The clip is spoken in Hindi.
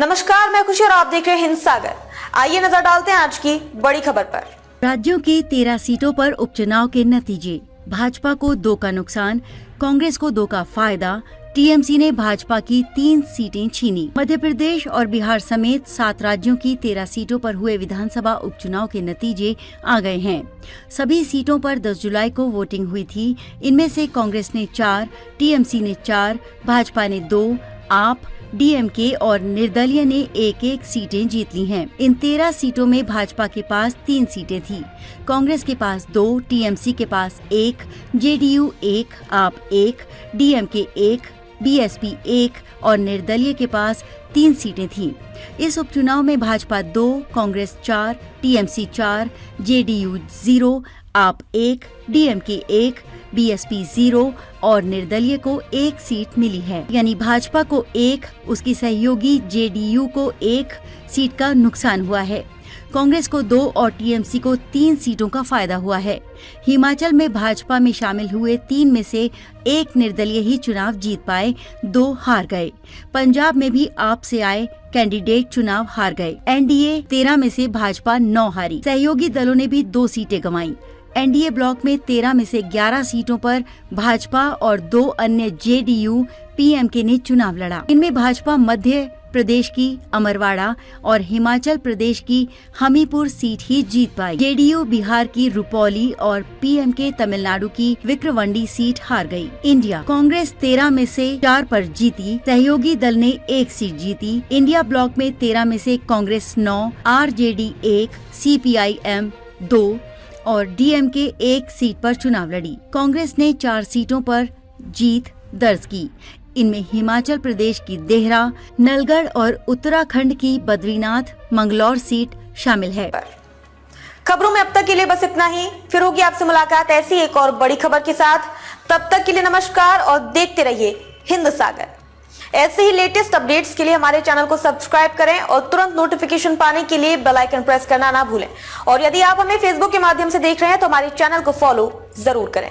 नमस्कार, मैं खुशी और आप देख रहे हैं हिंद सागर। आइए नजर डालते हैं आज की बड़ी खबर पर। राज्यों की 13 सीटों पर उपचुनाव के नतीजे। भाजपा को 2 का नुकसान, कांग्रेस को 2 का फायदा। टीएमसी ने भाजपा की 3 सीटें छीनी। मध्य प्रदेश और बिहार समेत 7 राज्यों की 13 सीटों पर हुए विधानसभा उपचुनाव के नतीजे आ गए हैं। सभी सीटों पर 10 जुलाई को वोटिंग हुई थी। इनमें से कांग्रेस ने 4, टीएमसी ने 4, भाजपा ने 2, आप, डीएमके और निर्दलीय ने 1-1 सीटें जीत ली हैं। इन 13 सीटों में भाजपा के पास 3 सीटें थी, कांग्रेस के पास 2, टीएमसी के पास 1, जेडीयू 1, आप 1, डीएमके 1, बीएसपी 1 और निर्दलीय के पास 3 सीटें थीं। इस उपचुनाव में भाजपा 2, कांग्रेस 4, टीएमसी 4, जेडीयू 0, आप 1, डीएमके 1, बीएसपी 0 और निर्दलीय को 1 सीट मिली है। यानी भाजपा को 1, उसकी सहयोगी जेडीयू को 1 सीट का नुकसान हुआ है। कांग्रेस को 2 और टीएमसी को 3 सीटों का फायदा हुआ है। हिमाचल में भाजपा में शामिल हुए 3 में से 1 निर्दलीय ही चुनाव जीत पाए, 2 हार गए। पंजाब में भी आप से आए कैंडिडेट चुनाव हार गए। एनडीए 13 में से भाजपा 9 हारी। सहयोगी दलों ने भी 2 सीटें गंवाई। एनडीए ब्लॉक में 13 में से 11 सीटों पर भाजपा और 2 अन्य जेडीयू पीएमके ने चुनाव लड़ा। इनमें भाजपा मध्य प्रदेश की अमरवाड़ा और हिमाचल प्रदेश की हमीरपुर सीट ही जीत पाई। जेडीयू बिहार की रुपौली और पीएमके तमिलनाडु की विक्रवांडी सीट हार गई। इंडिया कांग्रेस 13 में से 4 पर जीती, सहयोगी दल ने 1 सीट जीती। इंडिया ब्लॉक में 13 में से कांग्रेस 9, आरजेडी 1, सीपीआईएम 2 और डीएमके 1 सीट पर चुनाव लड़ी। कांग्रेस ने 4 सीटों पर जीत दर्ज की। इनमें हिमाचल प्रदेश की देहरा, नलगढ़ और उत्तराखंड की बद्रीनाथ मंगलौर सीट शामिल है। खबरों में अब तक के लिए बस इतना ही। फिर होगी आपसे मुलाकात ऐसी एक और बड़ी खबर के साथ। तब तक के लिए नमस्कार और देखते रहिए हिंद सागर। ऐसे ही लेटेस्ट अपडेट्स के लिए हमारे चैनल को सब्सक्राइब करें और तुरंत नोटिफिकेशन पाने के लिए बेल आइकन प्रेस करना ना भूलें। और यदि आप हमें फेसबुक के माध्यम से देख रहे हैं तो हमारे चैनल को फॉलो जरूर करें।